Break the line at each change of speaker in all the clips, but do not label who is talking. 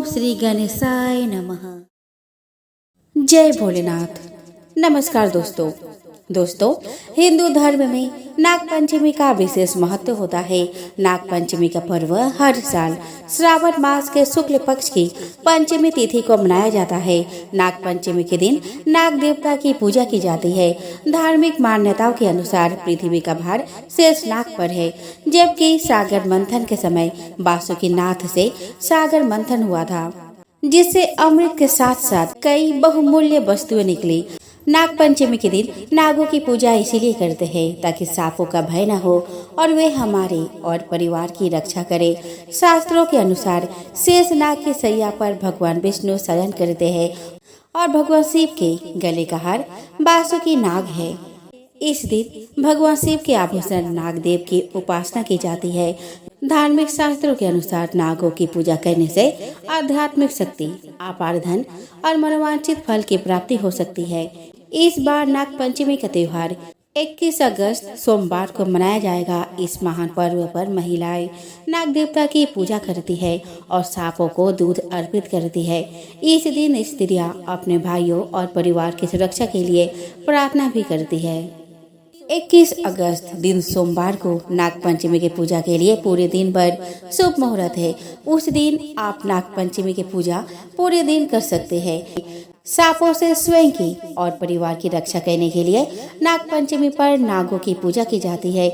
श्री गणेशाय नमः। जय भोलेनाथ। नमस्कार दोस्तों हिंदू धर्म में नाग पंचमी का विशेष महत्व होता है। नाग पंचमी का पर्व हर साल श्रावण मास के शुक्ल पक्ष की पंचमी तिथि को मनाया जाता है। नाग पंचमी के दिन नाग देवता की पूजा की जाती है। धार्मिक मान्यताओं के अनुसार पृथ्वी का भार शेष नाग पर है, जबकि सागर मंथन के समय वासुकीनाथ से सागर मंथन हुआ था, जिससे अमृत के साथ साथ कई बहुमूल्य वस्तुएं निकली। नाग पंचमी के दिन नागों की पूजा इसीलिए करते हैं ताकि सांपों का भय न हो और वे हमारे और परिवार की रक्षा करें। शास्त्रों के अनुसार शेष नाग की सैया पर भगवान विष्णु शयन करते हैं और भगवान शिव के गले का हार वासुकी नाग है। इस दिन भगवान शिव के आभूषण नागदेव की उपासना की जाती है। धार्मिक शास्त्रों के अनुसार नागों की पूजा करने से आध्यात्मिक शक्ति, अपार धन और मनोवांछित फल की प्राप्ति हो सकती है। इस बार नाग पंचमी का त्योहार 21 अगस्त सोमवार को मनाया जाएगा। इस महान पर्व पर महिलाएं नाग देवता की पूजा करती है और सांपों को दूध अर्पित करती है। इस दिन स्त्रियां अपने भाइयों और परिवार की सुरक्षा के लिए प्रार्थना भी करती है। 21 अगस्त दिन सोमवार को नाग पंचमी की पूजा के लिए पूरे दिन भर शुभ मुहूर्त है। उस दिन आप नाग पंचमी की पूजा पूरे दिन कर सकते हैं। सांपों से स्वयं की और परिवार की रक्षा करने के लिए नाग पंचमी पर नागों की पूजा की जाती है।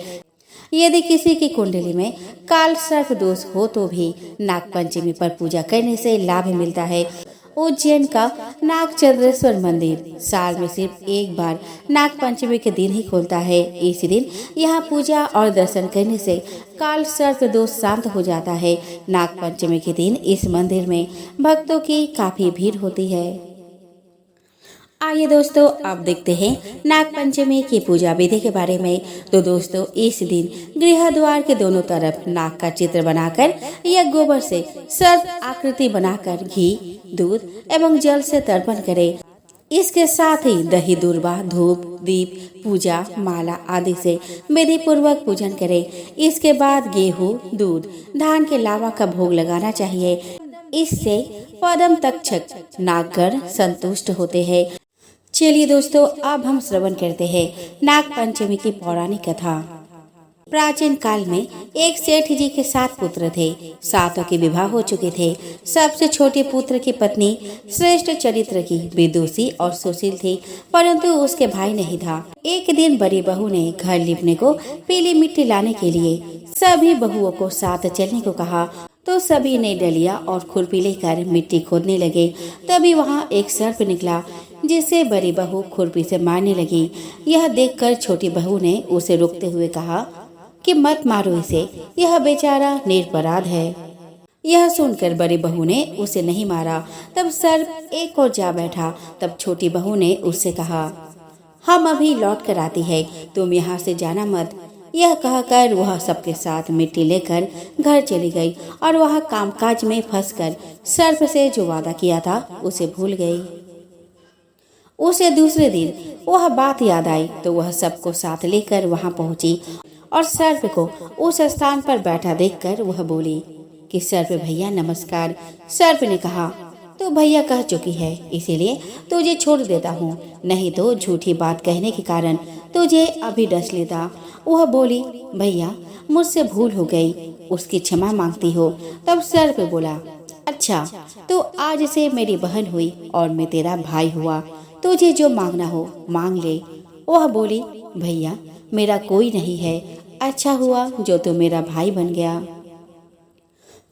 यदि किसी की कुंडली में काल सर्प दोष हो तो भी नाग पंचमी पर पूजा करने से लाभ मिलता है। उज्जैन का नागचंद्रेश्वर मंदिर साल में सिर्फ एक बार नाग पंचमी के दिन ही खुलता है। इस दिन यहाँ पूजा और दर्शन करने से काल सर्प दोष शांत हो जाता है। नाग पंचमी के दिन इस मंदिर में भक्तों की काफी भीड़ होती है। आइए दोस्तों, अब देखते हैं नाग पंचमी की पूजा विधि के बारे में। तो दोस्तों, इस दिन गृह द्वार के दोनों तरफ नाग का चित्र बनाकर या गोबर से सर्प आकृति बनाकर घी, दूध एवं जल से तर्पण करें। इसके साथ ही दही दूर्वा, धूप, दीप, पूजा, माला आदि से विधि पूर्वक पूजन करें। इसके बाद गेहूँ, दूध, धान के लावा का भोग लगाना चाहिए। इससे पदम तक्षक नागगण संतुष्ट होते हैं। चलिए दोस्तों, अब हम श्रवण करते हैं नाग पंचमी की पौराणिक कथा। प्राचीन काल में एक सेठ जी के 7 पुत्र थे। 7 के विवाह हो चुके थे। सबसे छोटे पुत्र की पत्नी श्रेष्ठ चरित्र की, विदुषी और सुशील थी, परंतु उसके भाई नहीं था। एक दिन बड़ी बहू ने घर लिपने को पीली मिट्टी लाने के लिए सभी बहुओं को साथ चलने को कहा, तो सभी ने डलिया और खुरपी लेकर मिट्टी खोदने लगे। तभी वहाँ एक सर्प निकला, जिसे बड़ी बहू खुरपी से मारने लगी। यह देखकर छोटी बहू ने उसे रोकते हुए कहा कि मत मारो इसे, यह बेचारा निरपराध है। यह सुनकर बड़ी बहू ने उसे नहीं मारा। तब सर्प एक और जा बैठा। तब छोटी बहू ने उससे कहा, हम अभी लौट कर आती है, तुम यहाँ से जाना मत। यह कहकर वह सबके साथ मिट्टी लेकर घर चली गई और वह कामकाज में फंसकर सर्प से जो वादा किया था उसे भूल गई। उसे दूसरे दिन वह बात याद आई तो वह सबको साथ लेकर वहां पहुंची और सर्प को उस स्थान पर बैठा देखकर वह बोली कि सर्प भैया नमस्कार। सर्प ने कहा, तो भैया कह चुकी है, इसीलिए तुझे छोड़ देता हूँ, नहीं तो झूठी बात कहने के कारण तुझे अभी डस लेता। वह बोली, भैया मुझसे भूल हो गई, उसकी क्षमा मांगती हो। तब सर्प बोला, अच्छा तो आज से मेरी बहन हुई और मैं तेरा भाई हुआ, तुझे जो मांगना हो मांग ले। वह बोली, भैया मेरा कोई नहीं है, अच्छा हुआ जो तू मेरा भाई बन गया।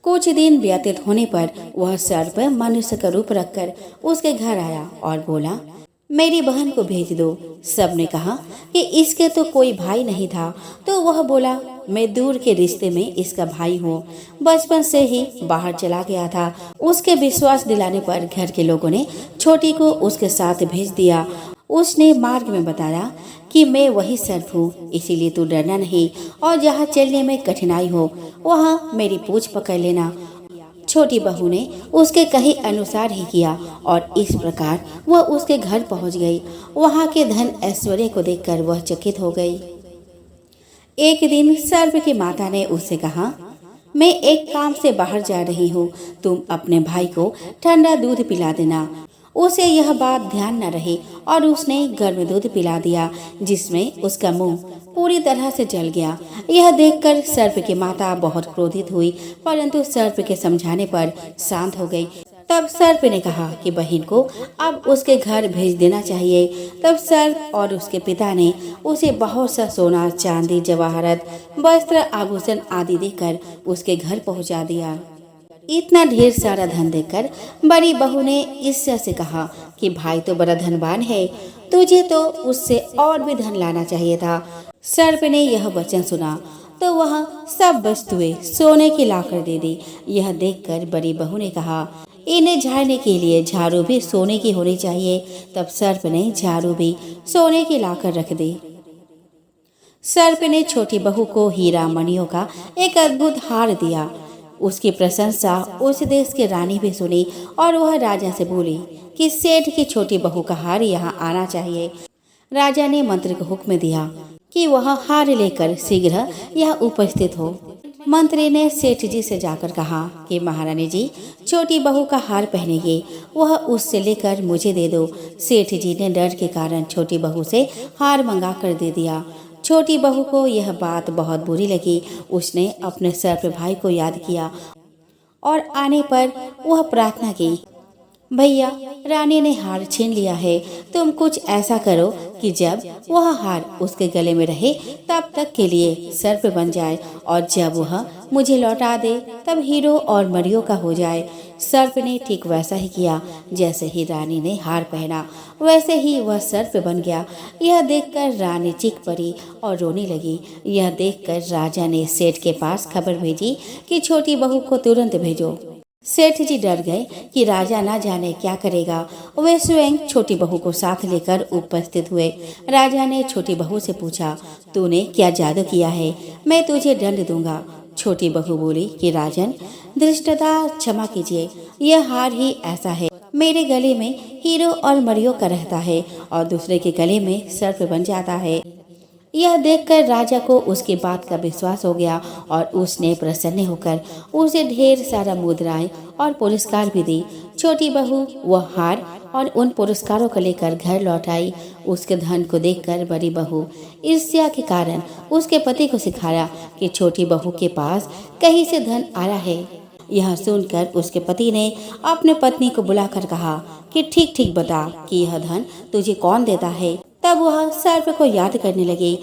कुछ दिन व्यतीत होने पर वह सर्प मनुष्य का रूप रखकर उसके घर आया और बोला, मेरी बहन को भेज दो। सबने कहा कि इसके तो कोई भाई नहीं था। तो वह बोला, मैं दूर के रिश्ते में इसका भाई हूँ, बचपन से ही बाहर चला गया था। उसके विश्वास दिलाने पर घर के लोगों ने छोटी को उसके साथ भेज दिया। उसने मार्ग में बताया कि मैं वही सर्प हूँ, इसीलिए तू डरना नहीं और जहाँ चलने में कठिनाई हो वहाँ मेरी पूंछ पकड़ लेना। छोटी बहू ने उसके कहे अनुसार ही किया और इस प्रकार वह उसके घर पहुँच गई। वहाँ के धन ऐश्वर्य को देखकर वह चकित हो गई। एक दिन सर्प की माता ने उससे कहा, मैं एक काम से बाहर जा रही हूँ, तुम अपने भाई को ठंडा दूध पिला देना। उसे यह बात ध्यान न रही और उसने गर्म दूध पिला दिया, जिसमें उसका मुंह पूरी तरह से जल गया। यह देखकर सर्प की माता बहुत क्रोधित हुई, परंतु सर्प के समझाने पर शांत हो गई। तब सर्प ने कहा कि बहन को अब उसके घर भेज देना चाहिए। तब सर्प और उसके पिता ने उसे बहुत सा सोना, चांदी, जवाहरत, वस्त्र, आभूषण आदि देकर उसके घर पहुंचा दिया। इतना ढेर सारा धन देकर बड़ी बहू ने ईर्ष्या से कहा कि भाई तो बड़ा धनवान है, तुझे तो उससे और भी धन लाना चाहिए था। सर्प ने यह वचन सुना तो वह सब वस्तुएं सोने की लाकर दे दी। यह देखकर बड़ी बहू ने कहा, इन्हें झाड़ने के लिए झाड़ू भी सोने की होनी चाहिए। तब सर्प ने झाड़ू भी सोने की लाकर रख दी। सर्प ने छोटी बहू को हीरा मणियों का एक अद्भुत हार दिया। उसकी प्रशंसा उस देश की रानी भी सुनी और वह राजा से बोली कि सेठ की छोटी बहू का हार यहाँ आना चाहिए। राजा ने मंत्री को हुक्म दिया कि वह हार लेकर शीघ्र यहाँ उपस्थित हो। मंत्री ने सेठ जी से जाकर कहा कि महारानी जी छोटी बहू का हार पहनेगी, वह उससे लेकर मुझे दे दो। सेठ जी ने डर के कारण छोटी बहू से हार मंगा कर दे दिया। छोटी बहू को यह बात बहुत बुरी लगी। उसने अपने सर्प भाई को याद किया और आने पर वह प्रार्थना की, भैया रानी ने हार छीन लिया है, तुम कुछ ऐसा करो कि जब वह हार उसके गले में रहे तब तक के लिए सर्प बन जाए और जब वह मुझे लौटा दे तब हीरो और मणियों का हो जाए। सर्प ने ठीक वैसा ही किया। जैसे ही रानी ने हार पहना वैसे ही वह सर्प बन गया। यह देखकर रानी चीख पड़ी और रोने लगी। यह देखकर राजा ने सेठ के पास खबर भेजी कि छोटी बहू को तुरंत भेजो। सेठ जी डर गए कि राजा ना जाने क्या करेगा। वे स्वयं छोटी बहू को साथ लेकर उपस्थित हुए। राजा ने छोटी बहू से पूछा, तूने क्या जादू किया है? मैं तुझे दंड दूंगा। छोटी बहू बोली कि राजन, धृष्टता क्षमा कीजिए, यह हार ही ऐसा है। मेरे गले में हीरो और मणियों का रहता है और दूसरे के गले में सर्प बन जाता है। यह देखकर राजा को उसकी बात का विश्वास हो गया और उसने प्रसन्न होकर उसे ढेर सारा मुद्राएं और पुरस्कार भी दी। छोटी बहू वह हार और उन पुरस्कारों को लेकर घर लौट आई। उसके धन को देखकर बड़ी बहू ईर्ष्या के कारण उसके पति को सिखाया कि छोटी बहू के पास कहीं से धन आ रहा है। यह सुनकर उसके पति ने अपने पत्नी को बुलाकर कहा कि ठीक ठीक बता कि यह धन तुझे कौन देता है। तब वह सर्प को याद करने लगी।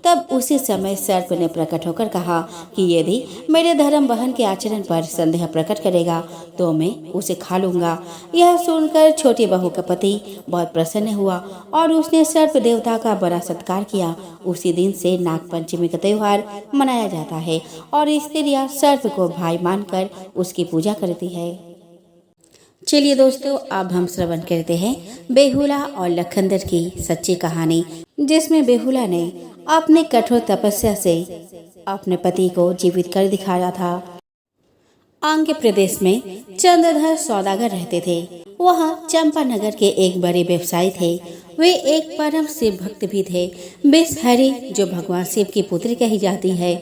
तब उसी समय सर्प ने प्रकट होकर कहा कि यदि मेरे धर्म बहन के आचरण पर संदेह प्रकट करेगा तो मैं उसे खा लूंगा। यह सुनकर छोटी बहू का पति बहुत प्रसन्न हुआ और उसने सर्प देवता का बड़ा सत्कार किया। उसी दिन से नाग पंचमी का त्योहार मनाया जाता है और स्त्रियां सर्प को भाई मानकर उसकी पूजा करती है। चलिए दोस्तों, अब हम श्रवण करते हैं बेहुला और लखनदर की सच्ची कहानी, जिसमें बेहुला ने अपने कठोर तपस्या से अपने पति को जीवित कर दिखाया था। आंध्र प्रदेश में चंद्रधर सौदागर रहते थे। वह चंपानगर के एक बड़े व्यवसायी थे। वे एक परम शिव भक्त भी थे। बिसहरी, जो भगवान शिव की पुत्री कही जाती है,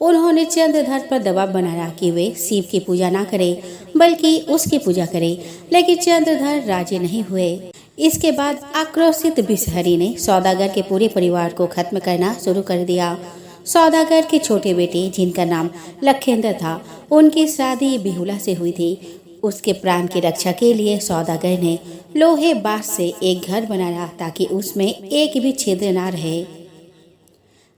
उन्होंने चंद्रधर पर दबाव बनाया कि वे शिव की पूजा ना करें बल्कि उसकी पूजा करें, लेकिन चंद्रधर राजी नहीं हुए। इसके बाद आक्रोशित बिसहरी ने सौदागर के पूरे परिवार को खत्म करना शुरू कर दिया। सौदागर के छोटे बेटे, जिनका नाम लखेंद्र था, उनकी शादी बेहुला से हुई थी। उसके प्राण की रक्षा के लिए सौदागर ने लोहे बांस से एक घर बनाया ताकि उसमें एक भी छिद्र ना रहे।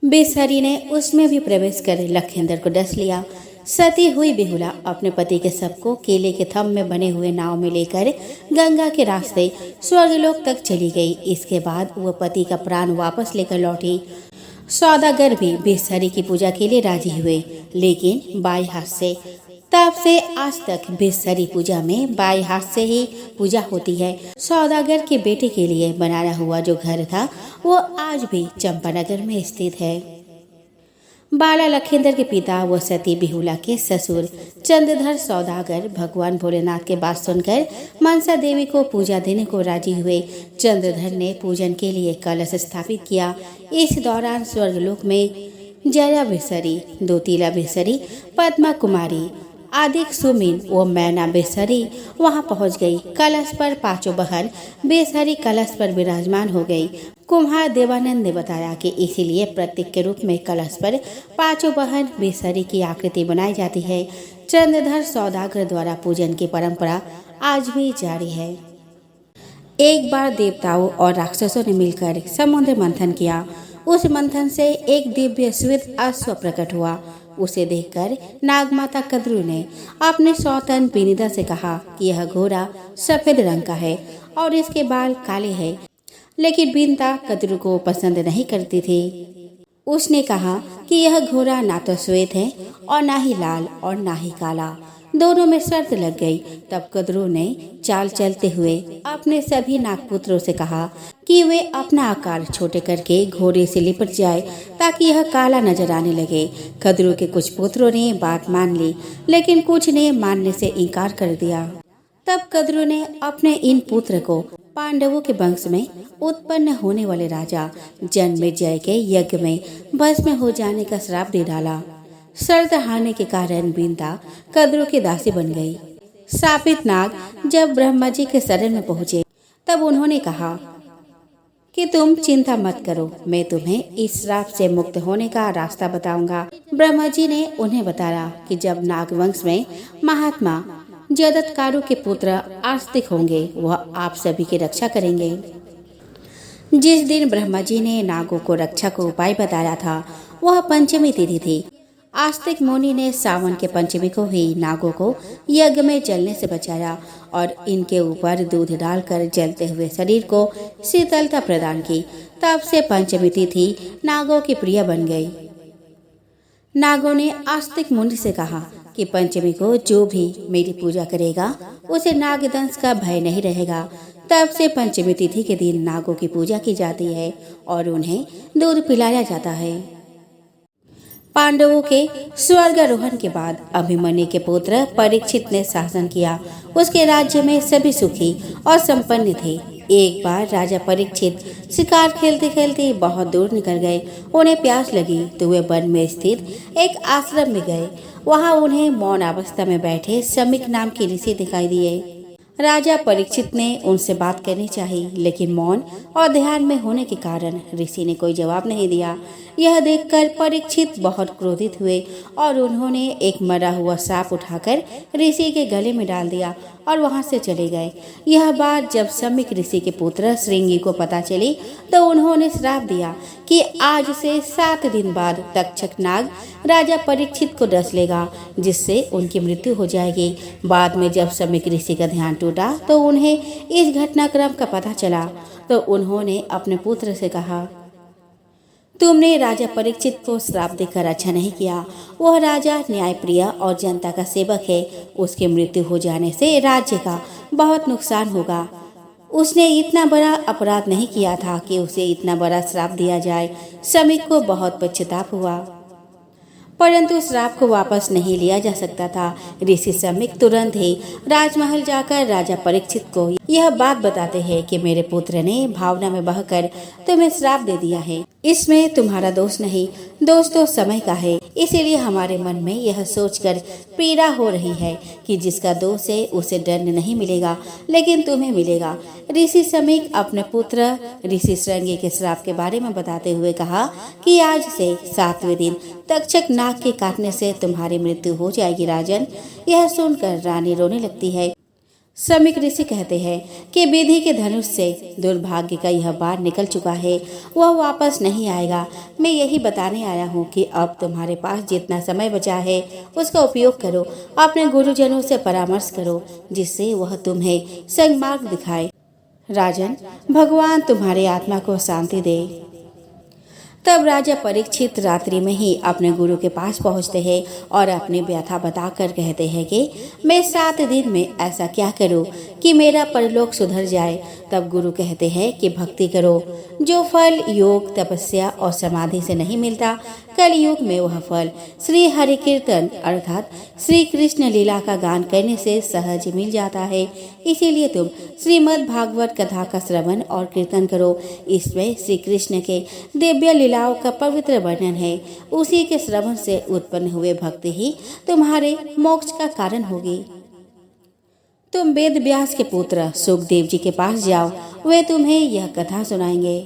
बिसहरी ने उसमें भी प्रवेश कर लखेंद्र को डस लिया। सती हुई बेहुला अपने पति के शव को केले के थंभ में बने हुए नाव में लेकर गंगा के रास्ते स्वर्गलोक तक चली गई। इसके बाद वह पति का प्राण वापस लेकर लौटी। सौदागर भी बिसहरी की पूजा के लिए राजी हुए, लेकिन बाएं हाथ से। तब से आज तक बिसहरी पूजा में बाएं हाथ से ही पूजा होती है। सौदागर के बेटे के लिए बनाया हुआ जो घर था वो आज भी चंपानगर में स्थित है। बाला लखेंद्र के पिता व सती बेहुला के ससुर चंद्रधर सौदागर भगवान भोलेनाथ के बात सुनकर मनसा देवी को पूजा देने को राजी हुए। चंद्रधर ने पूजन के लिए कलश स्थापित किया। इस दौरान स्वर्गलोक में जया बेसरी, दूतीला बेसरी, पद्मा कुमारी, आदिक सुमिन व मैना बेसरी वहां पहुंच गई। कलश पर पांचों बहन बेसरी कलश पर विराजमान हो गई। कुम्हार देवानंद ने बताया कि इसीलिए प्रतीक के रूप में कलश पर पांचों बहन बेसरी की आकृति बनाई जाती है। चंद्रधर सौदागर द्वारा पूजन की परंपरा आज भी जारी है। एक बार देवताओं और राक्षसों ने मिलकर समुद्र मंथन किया। उस मंथन से एक दिव्य श्वेत अश्व प्रकट हुआ। उसे देखकर नागमाता कद्रू ने अपने सौतन विनिदा से कहा कि यह घोड़ा सफेद रंग का है और इसके बाल काले हैं। लेकिन विनिदा कद्रू को पसंद नहीं करती थी। उसने कहा कि यह घोड़ा ना तो श्वेत है और ना ही लाल और ना ही काला। दोनों में शर्त लग गई। तब कद्रू ने चाल चलते हुए अपने सभी नागपुत्रों से कहा कि वे अपना आकार छोटे करके घोड़े से लिपट जाए ताकि यह काला नजर आने लगे। कद्रू के कुछ पुत्रों ने बात मान ली, लेकिन कुछ ने मानने से इनकार कर दिया। तब कद्रू ने अपने इन पुत्र को पांडवों के वंश में उत्पन्न होने वाले राजा जन्मेजय के यज्ञ में भस्म हो जाने का श्राप दे डाला। शर्त हारने के कारण विनिदा कद्रू की दासी बन गई। शापित नाग जब ब्रह्मा जी के शरण में पहुंचे तब उन्होंने कहा कि तुम चिंता मत करो, मैं तुम्हें इस श्राप से मुक्त होने का रास्ता बताऊंगा। ब्रह्मा जी ने उन्हें बताया कि जब नागवंश में महात्मा जदत्कारु के पुत्र आस्तिक होंगे, वह आप सभी की रक्षा करेंगे। जिस दिन ब्रह्मा जी ने नागों को रक्षा का उपाय बताया था वह पंचमी तिथि थी। आस्तिक मुनि ने सावन के पंचमी को ही नागों को यज्ञ में जलने से बचाया और इनके ऊपर दूध डालकर जलते हुए शरीर को शीतलता प्रदान की। तब से पंचमी तिथि नागों की प्रिय बन गई। नागों ने आस्तिक मुनि से कहा कि पंचमी को जो भी मेरी पूजा करेगा उसे नागदंश का भय नहीं रहेगा। तब से पंचमी तिथि के दिन नागों की पूजा की जाती है और उन्हें दूध पिलाया जाता है। पांडवों के स्वर्गारोहण के बाद अभिमन्यु के पुत्र परीक्षित ने शासन किया। उसके राज्य में सभी सुखी और संपन्न थे। एक बार राजा परीक्षित शिकार खेलते खेलते बहुत दूर निकल गए। उन्हें प्यास लगी तो वे वन में स्थित एक आश्रम में गए। वहां उन्हें मौन अवस्था में बैठे शमीक नाम के ऋषि दिखाई दिए। राजा परीक्षित ने उनसे बात करनी चाहिए, लेकिन मौन और ध्यान में होने के कारण ऋषि ने कोई जवाब नहीं दिया। यह देखकर परीक्षित बहुत क्रोधित हुए और उन्होंने एक मरा हुआ सांप उठाकर ऋषि के गले में डाल दिया और वहां से चले गए। यह बात जब शमीक ऋषि के पुत्र श्रृंगी को पता चली तो उन्होंने श्राप दिया कि आज से 7 दिन बाद तक्षक नाग राजा परीक्षित को डस लेगा, जिससे उनकी मृत्यु हो जाएगी। बाद में जब शमीक ऋषि का ध्यान टूटा तो उन्हें इस घटनाक्रम का पता चला तो उन्होंने अपने पुत्र से कहा, तुमने राजा परीक्षित को श्राप देकर अच्छा नहीं किया। वह राजा न्यायप्रिय और जनता का सेवक है। उसकी मृत्यु हो जाने से राज्य का बहुत नुकसान होगा। उसने इतना बड़ा अपराध नहीं किया था कि उसे इतना बड़ा श्राप दिया जाए। शमीक को बहुत पश्चाताप हुआ, परंतु श्राप को वापस नहीं लिया जा सकता था। ऋषि शमीक तुरंत ही राजमहल जाकर राजा परीक्षित को यह बात बताते हैं कि मेरे पुत्र ने भावना में बहकर तुम्हें श्राप दे दिया है। इसमें तुम्हारा दोष नहीं, दोष तो समय का है। इसीलिए हमारे मन में यह सोचकर पीड़ा हो रही है कि जिसका दोष है उसे दंड नहीं मिलेगा, लेकिन तुम्हें मिलेगा। ऋषि शमीक अपने पुत्र ऋषि श्रृंगी के श्राप के बारे में बताते हुए कहा कि आज से 7वें दिन तक्षक नाग के काटने से तुम्हारी मृत्यु हो जाएगी। राजन, यह सुनकर रानी रोने लगती है। शमीक ऋषि कहते हैं कि विधि के धनुष से दुर्भाग्य का यह बार निकल चुका है, वह वापस नहीं आएगा। मैं यही बताने आया हूँ कि अब तुम्हारे पास जितना समय बचा है उसका उपयोग करो। अपने गुरुजनों से परामर्श करो जिससे वह तुम्हें सन्मार्ग दिखाए। राजन, भगवान तुम्हारी आत्मा को शांति दे। तब राजा परीक्षित रात्रि में ही अपने गुरु के पास पहुंचते हैं और अपनी व्यथा बताकर कहते हैं कि मैं 7 दिन में ऐसा क्या करूं कि मेरा परलोक सुधर जाए। तब गुरु कहते हैं कि भक्ति करो। जो फल योग, तपस्या और समाधि से नहीं मिलता, कल युग में वह फल श्री हरि कीर्तन अर्थात श्री कृष्ण लीला का गान करने से सहज मिल जाता है। इसीलिए तुम श्रीमद् भागवत कथा का श्रवण और कीर्तन करो। इसमें श्री कृष्ण के दिव्य लीलाओं का पवित्र वर्णन है। उसी के श्रवण से उत्पन्न हुए भक्ति ही तुम्हारे मोक्ष का कारण होगी। तुम वेद व्यास के पुत्र सुखदेव जी के पास जाओ, वे तुम्हें यह कथा सुनाएंगे।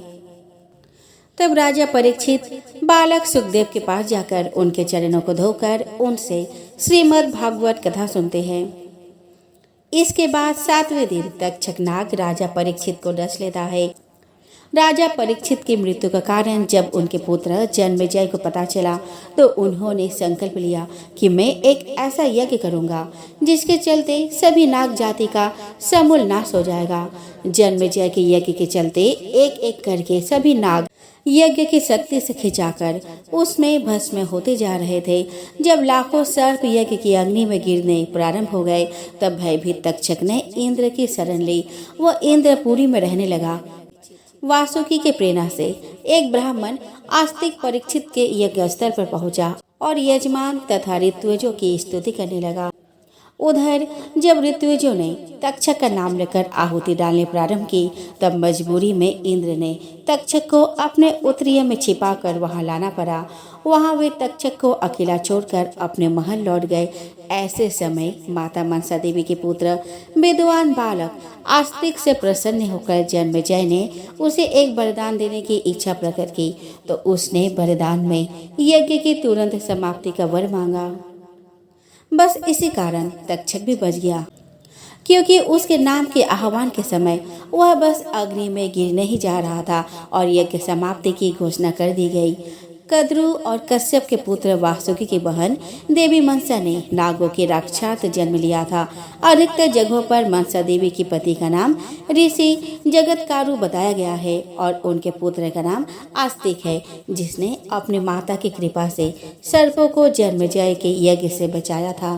तब राजा परीक्षित बालक सुखदेव के पास जाकर उनके चरणों को धोकर उनसे श्रीमद् भागवत कथा सुनते हैं। इसके बाद 7वें दिन तक्षक नाग राजा परीक्षित को डस लेता है। राजा परीक्षित की मृत्यु का कारण जब उनके पुत्र जन्मेजय को पता चला तो उन्होंने संकल्प लिया कि मैं एक ऐसा यज्ञ करूंगा जिसके चलते सभी नाग जाति का समूल नाश हो जाएगा। जन्मेजय के यज्ञ के चलते एक एक करके सभी नाग यज्ञ की शक्ति से खिंचाकर उसमें भस्म होते जा रहे थे। जब लाखों सर्प यज्ञ की अग्नि में गिरने प्रारंभ हो गए तब भयभीत तक्षक ने इंद्र की शरण ली। वह इंद्रपुरी में रहने लगा। वासुकी के प्रेरणा से एक ब्राह्मण आस्तिक परीक्षित के यज्ञ स्थल पर पहुंचा और यजमान तथा ऋत्विजों की स्तुति करने लगा। उधर जब ऋत्विजों ने तक्षक का नाम लेकर आहुति डालने प्रारंभ की तब मजबूरी में इंद्र ने तक्षक को अपने उत्तरीय में छिपाकर वहां लाना पड़ा। वहां वे तक्षक को अकेला छोड़कर अपने महल लौट गए। ऐसे समय माता मनसा देवी के पुत्र विद्वान बालक आस्तिक से प्रसन्न होकर जन्मेजय ने उसे एक वरदान देने की इच्छा प्रकट की तो उसने वरदान में यज्ञ की तुरंत समाप्ति का वर मांगा। बस इसी कारण तक्षक भी बच गया, क्योंकि उसके नाम के आह्वान के समय वह बस अग्नि में गिरने ही जा रहा था और यज्ञ समाप्ति की घोषणा कर दी गई। कद्रु और कश्यप के पुत्र वासुकी की बहन देवी मनसा ने नागों के राक्षात जन्म लिया था। अधिकतर जगहों पर मनसा देवी की पति का नाम ऋषि जगतकारु बताया गया है और उनके पुत्र का नाम आस्तिक है, जिसने अपनी माता की कृपा से सर्पों को जन्मेजय के यज्ञ से बचाया था।